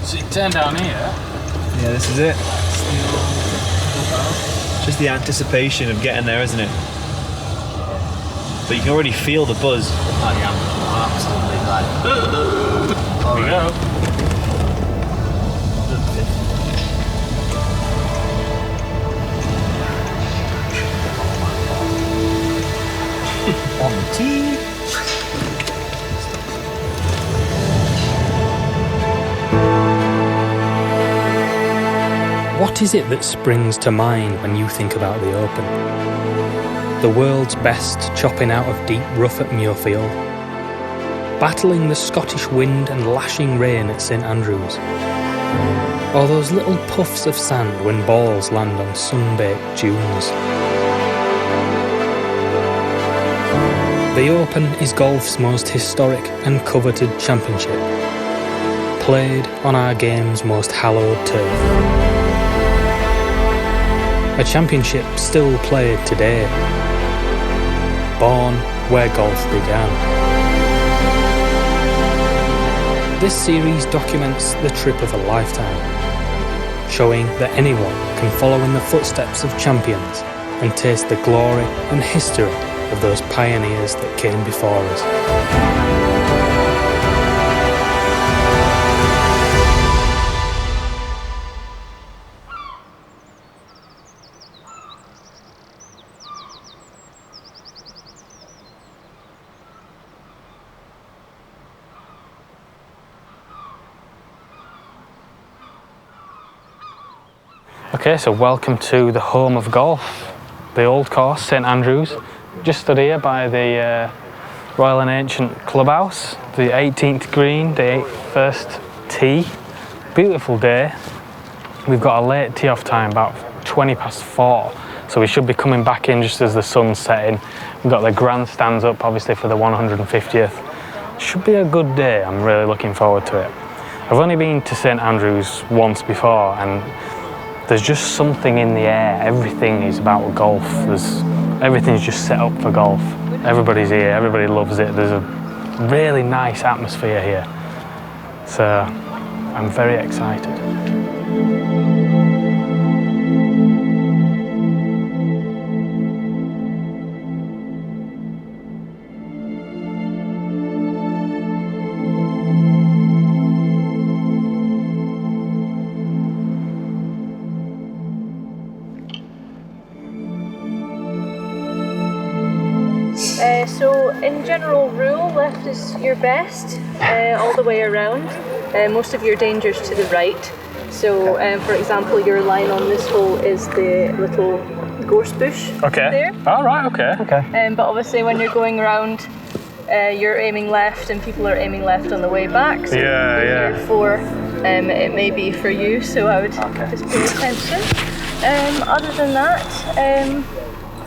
So you turn down here. Yeah, this is it. Just the anticipation of getting there, isn't it? But you can already feel the buzz. I am absolutely like. Here we go. On the tee. What is it that springs to mind when you think about the Open? The world's best chopping out of deep rough at Muirfield, battling the Scottish wind and lashing rain at St Andrews, or those little puffs of sand when balls land on sun-baked dunes. The Open is golf's most historic and coveted championship, played on our game's most hallowed turf. A championship still played today, born where golf began. This series documents the trip of a lifetime, showing that anyone can follow in the footsteps of champions and taste the glory and history of those pioneers that came before us. Okay, so welcome to the home of golf, the old course, St Andrews. Just stood here by the Royal and Ancient Clubhouse, the 18th green, the first tee. Beautiful day. We've got a late tee off time, about 20 past 4, so we should be coming back in just as the sun's setting. We've got the grandstands up, obviously, for the 150th. Should be a good day. I'm really looking forward to it. I've only been to St Andrews once before, and there's just something in the air. Everything is about golf. Everything's just set up for golf. Everybody's here, everybody loves it. There's a really nice atmosphere here. So I'm very excited. So in general rule, left is your best all the way around. Most of your dangers to the right. So for example, your line on this hole is the little gorse bush there. Oh, right, okay. But obviously when you're going around, you're aiming left and people are aiming left on the way back. So therefore, it may be for you, so I would just pay attention. Other than that,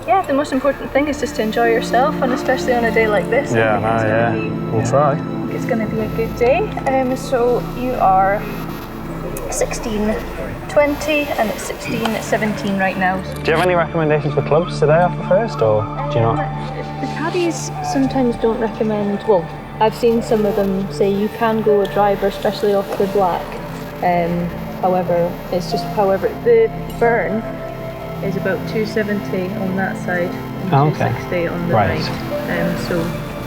yeah, the most important thing is just to enjoy yourself, and especially on a day like this. We'll try. It's going to be a good day. So you are 16, 20, and it's 16, 17 right now. Do you have any recommendations for clubs today off the first, or do you not? The caddies sometimes don't recommend, well, I've seen some of them say you can go a driver, especially off the black. However, the burn is about 270 on that side and 260 on the right. So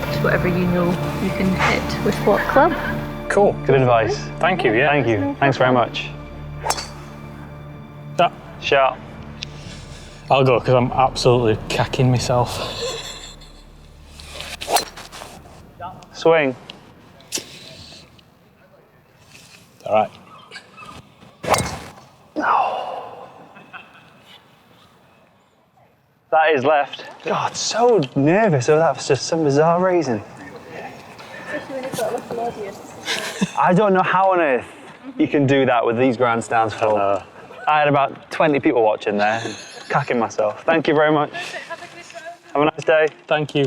it's whatever you know you can hit with what club. Cool, good advice. Thank you, Thank you. Thanks very much. Sharp. I'll go because I'm absolutely cacking myself. Swing. All right. That is left. God, so nervous. Oh, that was just some bizarre reason. Especially when you've got a little audience. I don't know how on earth you can do that with these grandstands full. I had about 20 people watching there, cacking myself. Thank you very much. Have a nice day. Thank you.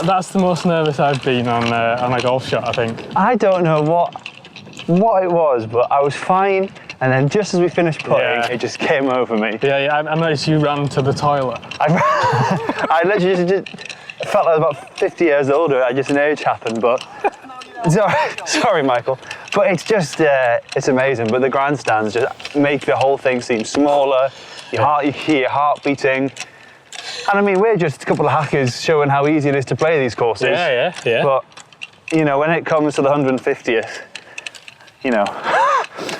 That's the most nervous I've been on a golf shot, I think. I don't know what it was, but I was fine. And then just as we finished putting, it just came over me. I noticed you ran to the toilet. I literally just felt like I was about 50 years older. Just an age happened, but sorry, Michael. But it's just, it's amazing. But the grandstands just make the whole thing seem smaller. You hear your heart beating. And I mean, we're just a couple of hackers showing how easy it is to play these courses. Yeah. But, you know, when it comes to the 150th, you know,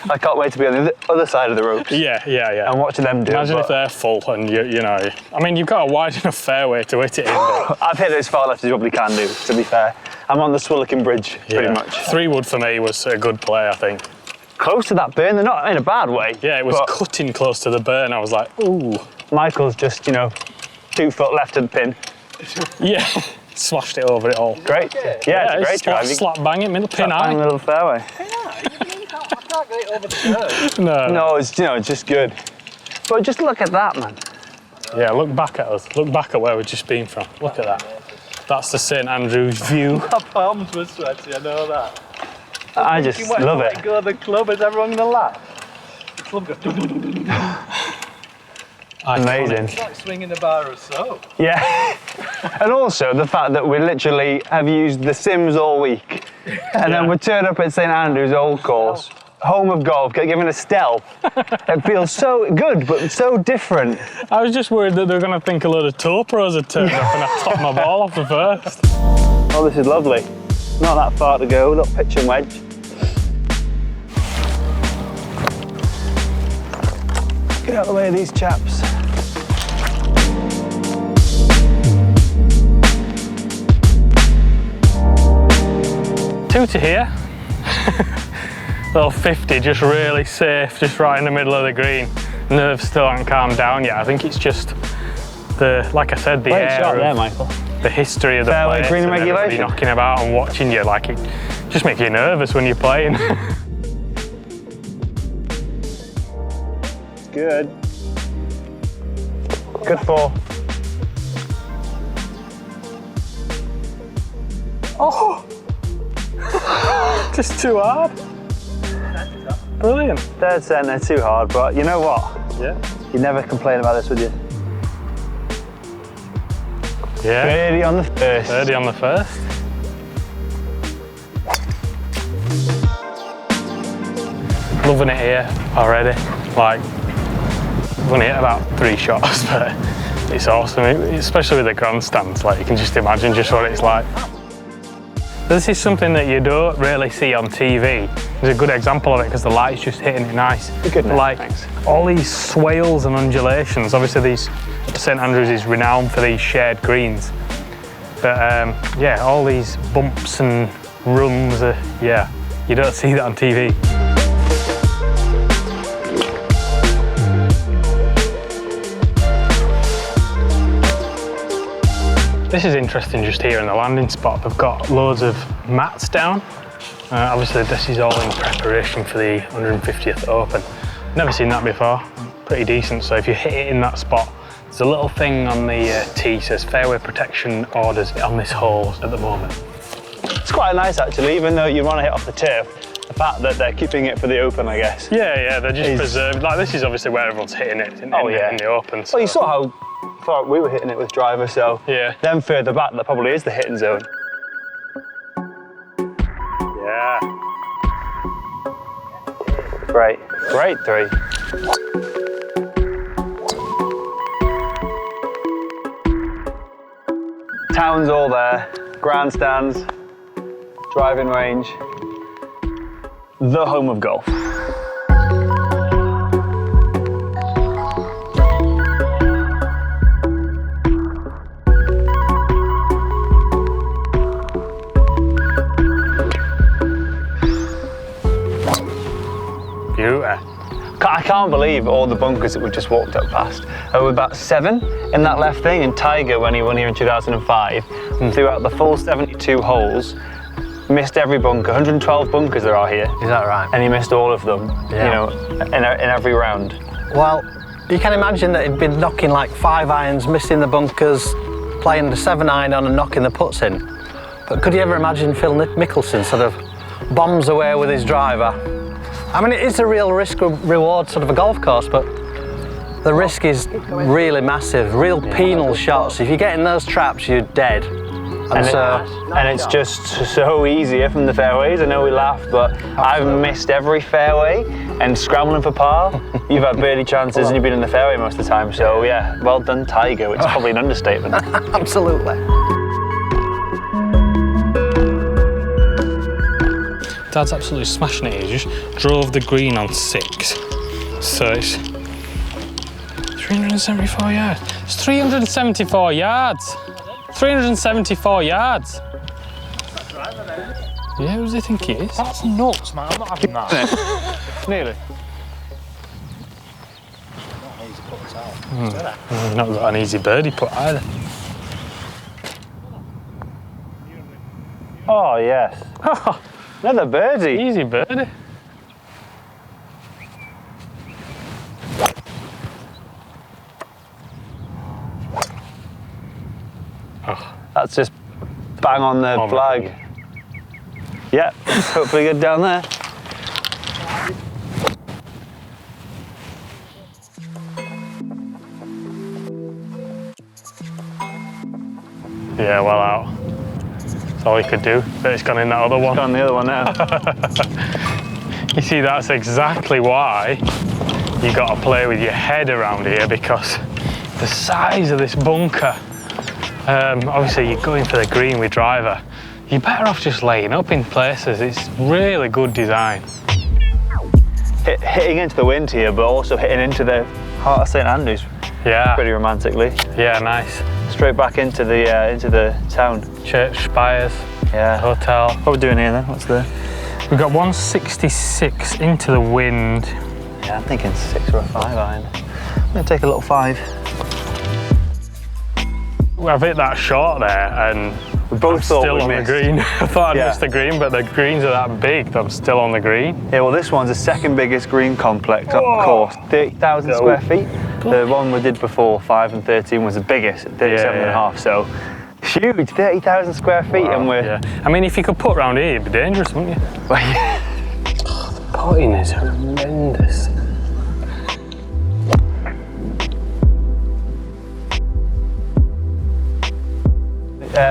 I can't wait to be on the other side of the ropes. Yeah. And watching them do it. Imagine if they're full and you know, I mean, you've got a wide enough fairway to hit it in. But I've hit it as far left as you probably can do, to be fair. I'm on the Swillicombe Bridge, pretty much. 3 wood for me was a good play, I think. Close to that burn, they're not in a bad way. Yeah, it was cutting close to the burn. I was like, ooh. Michael's just, you know, 2 foot left of the pin. Yeah, slashed it over it all. Great. Yeah, it's a great drive. Slap bang it, middle pin high. Bang the little fairway. I can't get it over the curve. No, it's, you know, it's just good. But just look at that, man. Yeah, look back at us. Look back at where we've just been from. Look at that. That's the St Andrews view. My palms were sweaty, I know that. I just love it. Let go of the club, is everyone going to laugh? The club goes... Amazing. It's like swinging a bar of soap. Yeah. And also the fact that we literally have used the Sims all week. And then we turn up at St Andrews Old Course, home of golf, get given a Stell. It feels so good, but so different. I was just worried that they were going to think a load of tour pros had turned up and I topped my ball off the first. Oh, this is lovely. Not that far to go, little pitch and wedge. Get out of the way of these chaps. Two to here. Little 50, just really safe, just right in the middle of the green. Nerves still haven't calmed down yet. I think it's just the, like I said, the Great air shot of there, Michael. the history of the Fairway place green and everybody regulation. knocking about and watching you, like it just makes you nervous when you're playing. Good. Good for. Oh! Just too hard. Brilliant. Third centre, too hard, but you know what? Yeah. You never complain about this, would you? Yeah. Birdie on the first. Birdie on the first. Loving it here already. Like, I've only hit about 3 shots, but it's awesome, especially with the grandstands. Like, you can just imagine just what it's like. This is something that you don't really see on TV. There's a good example of it because the light's just hitting it nice. Goodness, like thanks. all these swales and undulations. Obviously, St Andrews is renowned for these shared greens. But yeah, all these bumps and runs, yeah, you don't see that on TV. This is interesting just here in the landing spot. They've got loads of mats down. Obviously this is all in preparation for the 150th Open. Never seen that before, pretty decent. So if you hit it in that spot, there's a little thing on the tee says fairway protection orders on this hole at the moment. It's quite nice actually, even though you want to hit off the turf. The fact that they're keeping it for the Open, I guess. Yeah, they're just preserved. Like this is obviously where everyone's hitting it in the Open. So. Well, you saw how far we were hitting it with driver, so yeah. Then further back, that probably is the hitting zone. Yeah. Great 3. Town's all there, grandstands, driving range, the home of golf. I can't believe all the bunkers that we just walked up past. There were about 7 in that left thing, and Tiger, when he won here in 2005, and throughout the full 72 holes, missed every bunker. 112 bunkers there are here. Is that right? And he missed all of them, you know, in every round. Well, you can imagine that he'd been knocking like 5 irons, missing the bunkers, playing the 7 iron on and knocking the putts in. But could you ever imagine Phil Mickelson sort of bombs away with his driver? I mean, it is a real risk-reward sort of a golf course, but the risk is really massive, real penal shots. If you get in those traps, you're dead. And it's just so easier from the fairways. I know we laugh, but I've missed every fairway and scrambling for par. You've had birdie chances and you've been in the fairway most of the time. So yeah, well done, Tiger. It's probably an understatement. Absolutely. Dad's absolutely smashing it. He just drove the green on 6. So it's 374 yards. It's 374 yards. 374 yards. Yeah, who does he think it is? That's nuts, man. I'm not having that. Nearly. He's not got an easy birdie putt either. Oh yes. Another birdie. Easy birdie. That's just bang on the flag. Yeah, hopefully good down there. Yeah, well out. That's all he could do, but it's gone in that other one. It's gone the other one now. You see, that's exactly why you got to play with your head around here, because the size of this bunker. Obviously, you're going for the green with driver. You're better off just laying up in places. It's really good design. Hitting into the wind here, but also hitting into the heart of St Andrews. Yeah. Pretty romantically. Yeah, nice. Straight back into the town. Church spires. Yeah. Hotel. What are we doing here then? What's the? We've got 166 into the wind. Yeah, I'm thinking 6 or a 5 iron. I'm gonna take a little 5. I've hit that shot there, and We both thought still we on missed. the green. I thought I'd Yeah. missed the green, but the greens are that big that I'm still on the green. Yeah, well, this one's the second biggest green complex up the course, 30,000 square feet. The one we did before, 5 and 13, was the biggest at 37 and a half. So huge, 30,000 square feet, and we're. Yeah. I mean, if you could put round here, it'd be dangerous, wouldn't you? Well, yeah. Putting is horrendous.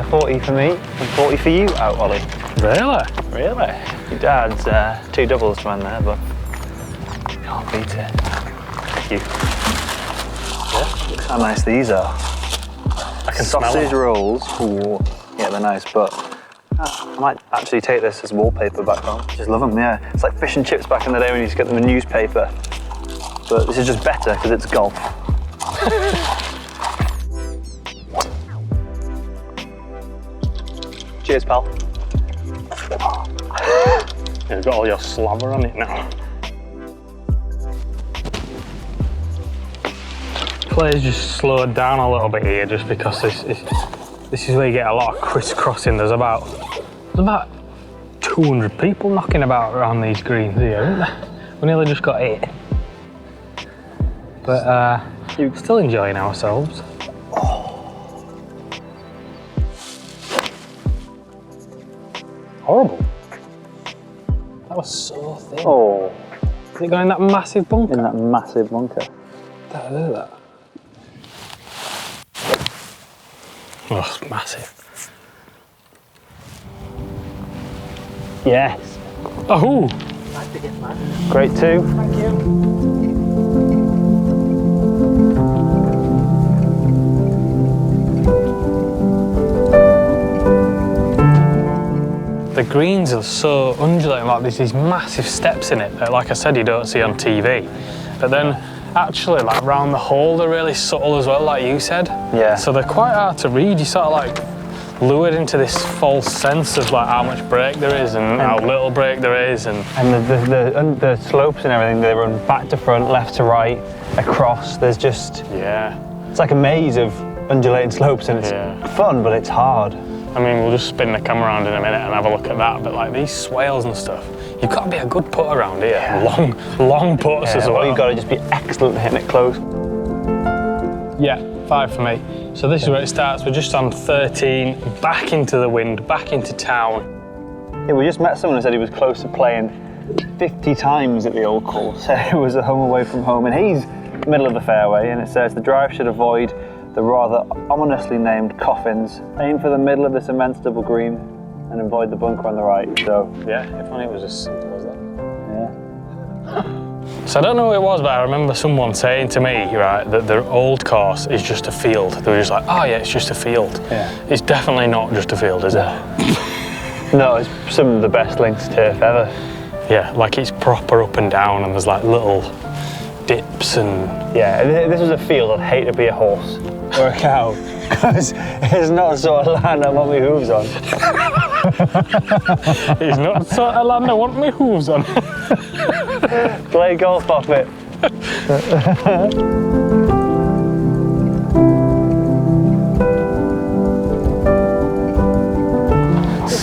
40 for me and 40 for you out, Ollie. Really? Really? Your dad's 2 doubles to man there, but can't beat it. Thank you. Yeah, look how nice these are. I can smell Sausage them. rolls. Ooh, yeah, they're nice, but I might actually take this as wallpaper back home. Just love them, yeah. It's like fish and chips back in the day when you used to get them in newspaper. But this is just better because it's golf. Cheers, pal. You've got all your slaver on it now. Play's just slowed down a little bit here, just because this is where you get a lot of crisscrossing. There's about 200 people knocking about around these greens here, isn't there? We nearly just got 8. But still enjoying ourselves. Horrible. That was so thin. Oh, Is it going in that massive bunker? in that massive bunker. Look at that. Oh, it's massive. Yes. Oh! Great too. Thank you. The greens are so undulating, like there's these massive steps in it that, like I said, you don't see on TV. But then, actually, like round the hole, they're really subtle as well, like you said. Yeah. So they're quite hard to read. You sort of like lured into this false sense of like how much break there is and how little break there is, and the slopes and everything, they run back to front, left to right, across. There's just, yeah. it's like a maze of undulating slopes, and it's fun, but it's hard. I mean, we'll just spin the camera around in a minute and have a look at that, but like these swales and stuff, you've got to be a good putt around here. Yeah. Long putts as well. Or you've got to just be excellent at hitting it close. Yeah, 5 for me. So this is where it starts. We're just on 13, back into the wind, back into town. Yeah, we just met someone who said he was close to playing 50 times at the old course. It was a home away from home, and he's middle of the fairway, and it says the drive should avoid the rather ominously named coffins. Aim for the middle of this immense double green and avoid the bunker on the right. So yeah, if only it was as simple as that. Yeah. So I don't know what it was, but I remember someone saying to me, right, that the old course is just a field. They were just like, oh yeah, it's just a field. Yeah. It's definitely not just a field, is it? No, it's some of the best links turf ever. Yeah, like it's proper up and down and there's like little dips and... Yeah, if this was a field, I'd hate to be a horse or a cow, because it's not the sort of land I want my hooves on. It's not the sort of land I want my hooves on. Play golf off it.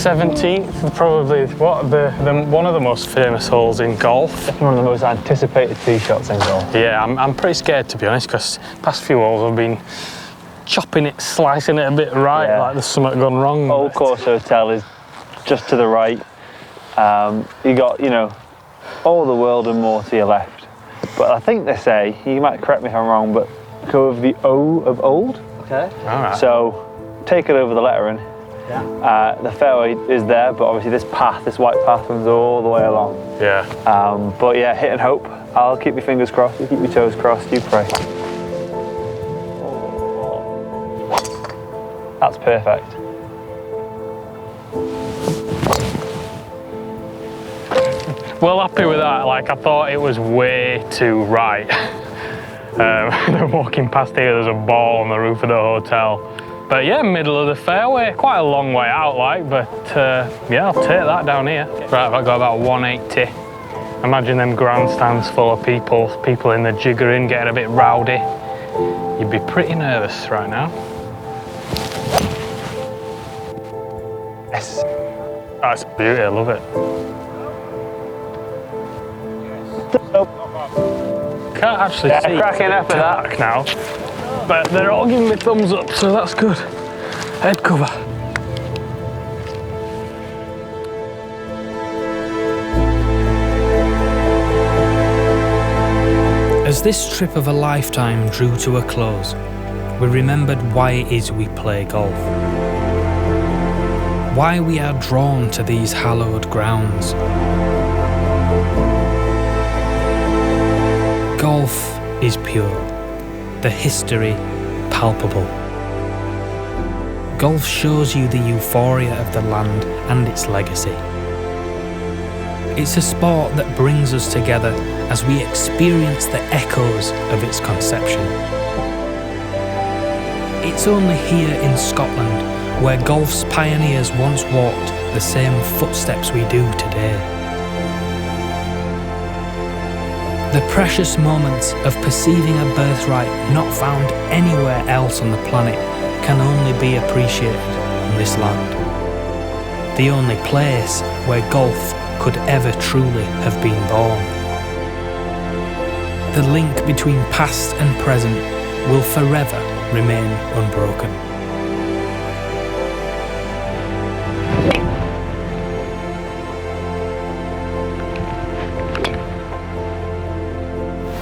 17th, probably one of the most famous holes in golf. Definitely one of the most anticipated tee shots in golf. Yeah, I'm pretty scared to be honest, because past few holes I've been chopping it, slicing it a bit right, Yeah. like there's something gone wrong. Old Course Hotel is just to the right. You got, you know, all the world and more to your left. But I think they say, you might correct me if I'm wrong, but go with the O of old. Okay. All right. So take it over the lettering. Yeah. The fairway is there, but obviously this path, this white path, runs all the way along. Yeah. But yeah, hit and hope. I'll keep your fingers crossed, you keep your toes crossed, you pray. That's perfect. Well happy with that, like I thought it was way too right. Walking past here, there's a ball on the roof of the hotel. But yeah, middle of the fairway, quite a long way out like, but yeah, I'll take that down here. Right, I've got about 180. Imagine them grandstands full of people in the jiggering, getting a bit rowdy. You'd be pretty nervous right now. Yes. That's a beauty, I love it. Can't actually see cracking up at that now, but they're all giving me thumbs up, so that's good. Head cover. As this trip of a lifetime drew to a close, we remembered why it is we play golf. Why we are drawn to these hallowed grounds. Golf is pure, the history palpable. Golf shows you the euphoria of the land and its legacy. It's a sport that brings us together as we experience the echoes of its conception. It's only here in Scotland where golf's pioneers once walked the same footsteps we do today. The precious moments of perceiving a birthright not found anywhere else on the planet can only be appreciated on this land. The only place where golf could ever truly have been born. The link between past and present will forever remain unbroken.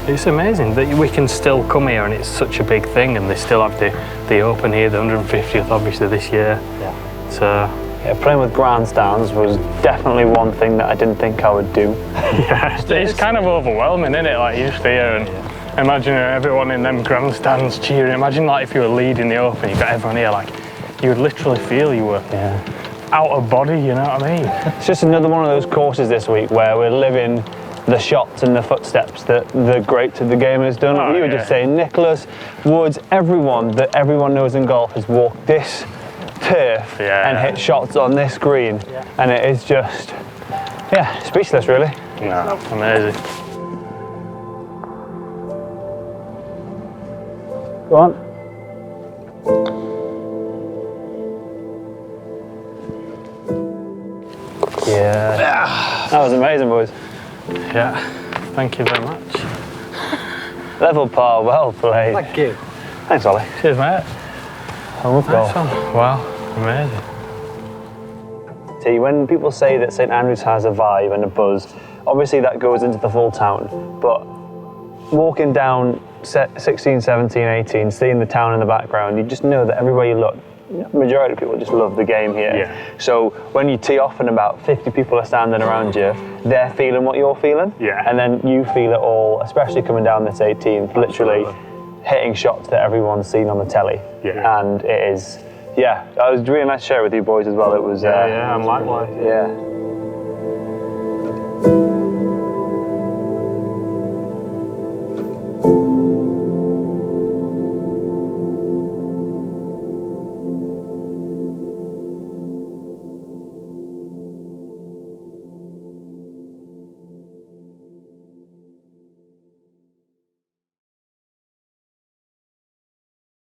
It's amazing that we can still come here and it's such a big thing, and they still have the Open here, the 150th obviously this year. Yeah. So yeah, playing with grandstands was definitely one thing that I didn't think I would do. yeah, it's kind of overwhelming, isn't it? Like you just here and imagine everyone in them grandstands cheering. Imagine like if you were leading the Open, you got everyone here, like you would literally feel you were out of body, you know what I mean? It's just another one of those courses this week where we're living the shots and the footsteps that the greats of the game has done. Oh, you were just saying, Nicholas, Woods, everyone that everyone knows in golf has walked this turf and hit shots on this green, and it is just, speechless really. No, amazing. Go on. Yeah, that was amazing, boys. Yeah, thank you very much. Level par, well played. Thank you. Thanks, Ollie. Cheers, mate. I love golf. Nice one. Wow, amazing. See, when people say that St Andrews has a vibe and a buzz, obviously that goes into the full town, but walking down 16, 17, 18, seeing the town in the background, you just know that everywhere you look, majority of people just love the game here. Yeah. So when you tee off and about 50 people are standing around you, they're feeling what you're feeling. Yeah. And then you feel it all, especially coming down this 18th, literally hitting shots that everyone's seen on the telly. Yeah. And it is, yeah, it was really nice to share with you boys as well. It was, Yeah, and likewise. yeah.